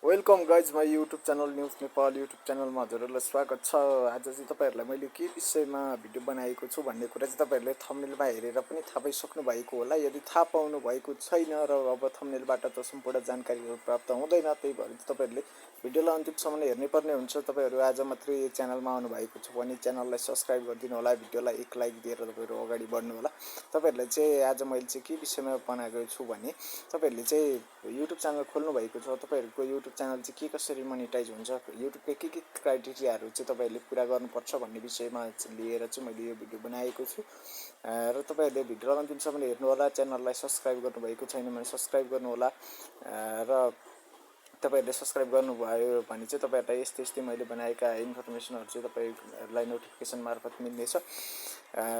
Welcome guys my YouTube channel news Nepal YouTube च्यानलमा हजुरहरूलाई स्वागत छ। आज चाहिँ तपाईँहरूलाई मैले के विषयमा भिडियो बनाएको छु भन्ने कुरा चाहिँ तपाईँहरूले थम्बनेलमा हेरेर पनि थाहा पाइसक्नु भएको होला। यदि थाहा पाउनु भएको छैन र अब थम्बनेलबाट त सम्पूर्ण जानकारीहरू प्राप्त हुँदैन, त्यही भएर तपाईँहरूले भिडियोलाई अन्तिमसम्म हेर्नै पर्ने हुन्छ। तपाईँहरू आज मात्रै च्यानलमा आउनु भएको छ भने च्यानललाई सब्सक्राइब गरिदिनु होला, भिडियोलाई एक लाइक दिएर तपाईँहरू अगाडि बढ्नु होला। तपाईँहरूले चाहिँ आज मैले चाहिँ के विषयमा बनाएको छु भने तपाईँहरूले चाहिँ युट्युब च्यानल खोल्नु भएको छ, तपाईँहरूको युट्युब च्यानल चाहिँ के कसरी मोनिटाइज हुन्छ, युट्युबले के क्राइटेरियाहरू चाहिँ तपाईँहरूले पुरा गर्नुपर्छ भन्ने विषयमा लिएर चाहिँ मैले यो भिडियो बनाएको छु। र तपाईँहरूले भिडियोलाई अन्तिमसम्म हेर्नु होला। च्यानललाई सब्सक्राइब गर्नुभएको छैन भने सब्सक्राइब गर्नु होला र तपाईँहरूले सब्सक्राइब गर्नुभयो भने चाहिँ तपाईँहरूलाई यस्तै मैले बनाएका इन्फर्मेसनहरू चाहिँ तपाईँहरूलाई नोटिफिकेसन मार्फत मिल्नेछ।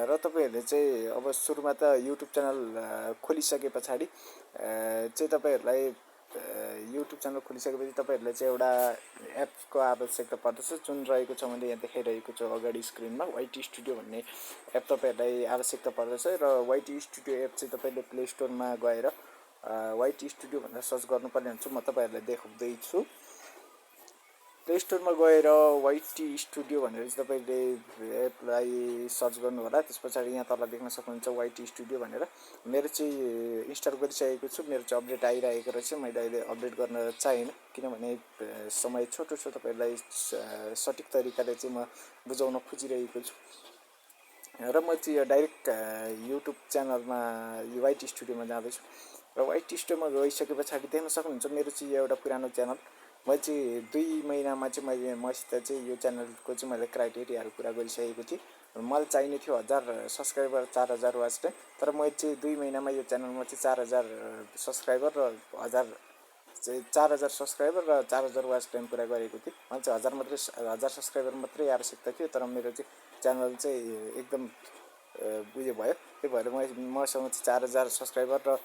र तपाईँहरूले चाहिँ अब सुरुमा त युट्युब च्यानल खोलिसके पछाडि चाहिँ तपाईँहरूलाई युट्युब च्यानल खोलिसकेपछि तपाईँहरूलाई चाहिँ एउटा एपको आवश्यकता पर्दछ, जुन रहेको छ मैले यहाँ देखाइरहेको छु अगाडि स्क्रिनमा। वाइटी स्टुडियो भन्ने एप तपाईँहरूलाई आवश्यकता पर्दछ र वाइटी स्टुडियो एप चाहिँ तपाईँले प्ले स्टोरमा गएर वाइटी स्टुडियो भनेर सर्च गर्नुपर्ने हुन्छ। म तपाईँहरूलाई देखाउँदैछु। प्ले स्टोरमा गएर वाइटी स्टुडियो भनेर चाहिँ तपाईँले एपलाई सर्च गर्नु होला। त्यस पछाडि यहाँ तल देख्न सक्नुहुन्छ वाइटी स्टुडियो भनेर। मेरो चाहिँ इन्स्टल गरिसकेको छु, मेरो चाहिँ अपडेट आइरहेको रहेछ। मैले अहिले अपडेट गर्न चाहेन किनभने समय छोटो छ, तपाईँलाई सठिक तरिकाले चाहिँ म बुझाउन खोजिरहेको छु। र म चाहिँ डाइरेक्ट युट्युब च्यानलमा वाइटी स्टुडियोमा जाँदैछु र वाइटी स्टुडियोमा गइसके पछाडि देख्न सक्नुहुन्छ मेरो चाहिँ एउटा पुरानो च्यानल। मैले चाहिँ 2 महिनामा चाहिँ मसित चाहिँ यो च्यानलको चाहिँ मैले क्राइटेरियाहरू पुरा गरिसकेको थिएँ। मलाई चाहिने थियो 1000 सब्सक्राइबर 4000 वाच टाइम, तर मैले चाहिँ 2 महिनामा यो च्यानलमा चाहिँ 4000 सब्सक्राइबर र 4000 सब्सक्राइबर र 4000 वाच टाइम पुरा गरेको थिएँ। मलाई चाहिँ 1000 सब्सक्राइबर मात्रै आवश्यकता थियो, तर मेरो चाहिँ च्यानल चाहिँ एकदम उयो भयो। त्यही भएर मसँग चाहिँ 4000 सब्सक्राइबर र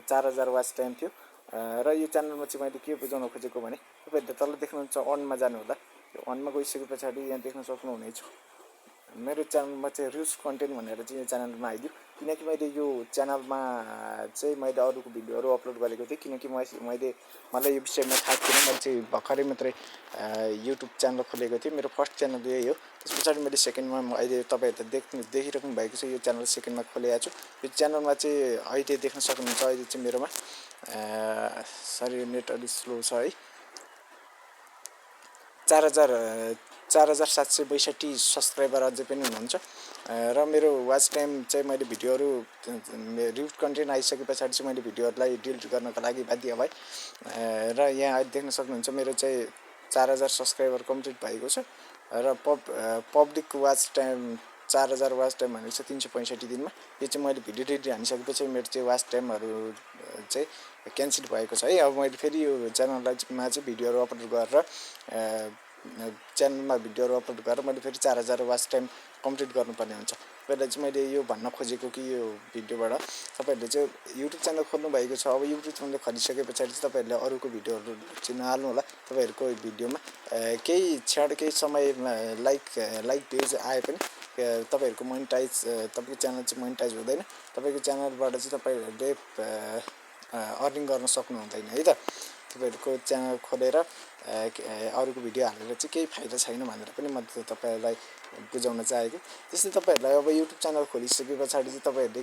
4000 वाच टाइम थियो। र यो च्यानलमा चाहिँ मैले के बुझाउन खोजेको भने तपाईँहरूले तल देख्नुहुन्छ अनमा जानु होला। यो अनमा गइसके पछाडि यहाँ देख्न सक्नुहुनेछ मेरो च्यानलमा चाहिँ रिल्स कन्टेन्ट भनेर चाहिँ यो च्यानलमा आइदियो। किनकि मैले यो च्यानलमा चाहिँ मैले अरूको भिडियोहरू अपलोड गरेको थिएँ, किनकि मलाई यो विषयमा थाहा थिएन। मैले चाहिँ भर्खरै मात्रै युट्युब च्यानल खोलेको थिएँ। मेरो फर्स्ट च्यानल यही हो। त्यस पछाडि मैले सेकेन्डमा अहिले तपाईँहरूले देखिराख्नु भएको छ यो च्यानल सेकेन्डमा खोलेको छु। यो च्यानलमा चाहिँ अहिले देख्न सक्नुहुन्छ अहिले चाहिँ मेरोमा सरी नेट अलिक स्लो छ है, 4762 सब्सक्राइबर अझै पनि हुनुहुन्छ। र मेरो वाच टाइम चाहिँ मैले भिडियोहरू रिव्यू कन्टेन्ट आइसके पछाडि चाहिँ मैले भिडियोहरूलाई डिलिट गर्नको लागि बाध्य भएँ। र यहाँ अहिले देख्न सक्नुहुन्छ मेरो चाहिँ 4000 सब्सक्राइबर कम्प्लिट भएको छ र public watch time 4000 watch time भनेको छ 365 दिनमा। यो चाहिँ मैले भिडियो डिलिट हानिसकेपछि मेरो चाहिँ वाच टाइमहरू चाहिँ क्यान्सल भएको छ है। अब मैले फेरि यो च्यानलमा चाहिँ भिडियोहरू अपलोड गरेर मैले फेरि 4000 वाच टाइम कम्प्लिट गर्नुपर्ने हुन्छ। पहिला चाहिँ मैले यो भन्न खोजेको कि यो भिडियोबाट तपाईँहरूले चाहिँ युट्युब च्यानल खोल्नु भएको छ। अब युट्युब च्यानल खोलिसके पछाडि चाहिँ तपाईँहरूले अरूको भिडियोहरू चाहिँ नहाल्नु होला। तपाईँहरूको भिडियोमा केही समयमा लाइक भ्युज आए पनि तपाईँहरूको मोनिटाइज तपाईँको च्यानल चाहिँ मोनिटाइज हुँदैन। तपाईँको च्यानलबाट चाहिँ तपाईँहरूले अर्निङ गर्न सक्नु हुँदैन है त। तपाईँहरूको च्यानल खोलेर अरूको भिडियो हालेर चाहिँ केही फाइदा छैन भनेर पनि म तपाईँहरूलाई बुझाउन चाहेको। त्यस्तै तपाईँहरूलाई अब युट्युब च्यानल खोलिसके पछाडि चाहिँ तपाईँहरूले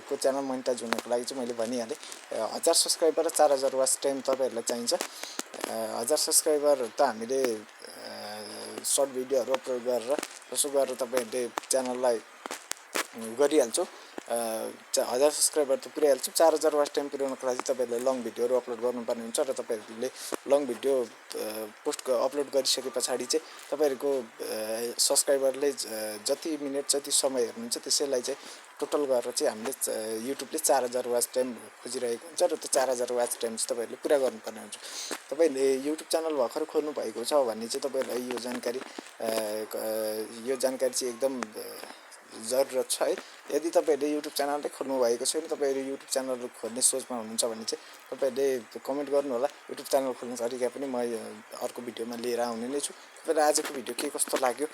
को च्यानल मोनिटाइज हुनको लागि चाहिँ मैले भनिहालेँ 1000 सब्सक्राइबर र 4000 वाच टाइम तपाईँहरूलाई चाहिन्छ। 1000 सब्सक्राइबर त हामीले सर्ट भिडियोहरू अपलोड गरेर जसो गरेर तपाईँहरूले च्यानललाई गरिहाल्छौँ। 1000 सब्सक्राइबर त पुऱ्याइहाल्छौँ। 4000 वाच टाइम पुर्याउनको लागि तपाईँहरूले लङ भिडियोहरू अपलोड गर्नुपर्ने हुन्छ। र तपाईँहरूले लङ भिडियो अपलोड गरिसके पछाडि चाहिँ तपाईँहरूको सब्सक्राइबरले जति मिनट जति समय हेर्नुहुन्छ त्यसैलाई चाहिँ टोटल गरेर चाहिँ हामीले युट्युबले 4000 वाच टाइम खोजिरहेको हुन्छ र त्यो 4000 वाच टाइम चाहिँ तपाईँहरूले पुरा गर्नुपर्ने हुन्छ। तपाईँहरूले युट्युब च्यानल भर्खर खोल्नु भएको छ भने चाहिँ तपाईँहरूलाई यो जानकारी चाहिँ एकदम जरुरत छ है। यदि तपाईँहरूले युट्युब च्यानल खोल्नु भएको छैन, तपाईँहरू युट्युब च्यानल खोल्ने सोचमा हुनुहुन्छ भने चाहिँ तपाईँहरूले कमेन्ट गर्नु होला। युट्युब च्यानल खोल्ने तरिका पनि म अर्को भिडियोमा लिएर आउने नै छु। तपाईँलाई आजको भिडियो के कस्तो लाग्यो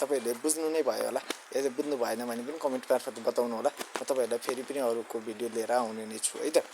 तपाईँहरूले बुझ्नु नै भयो होला। यदि बुझ्नु भएन भने पनि कमेन्ट मार्फत बताउनु होला। म तपाईँहरूलाई फेरि पनि अरूको भिडियो लिएर आउने नै छु है त।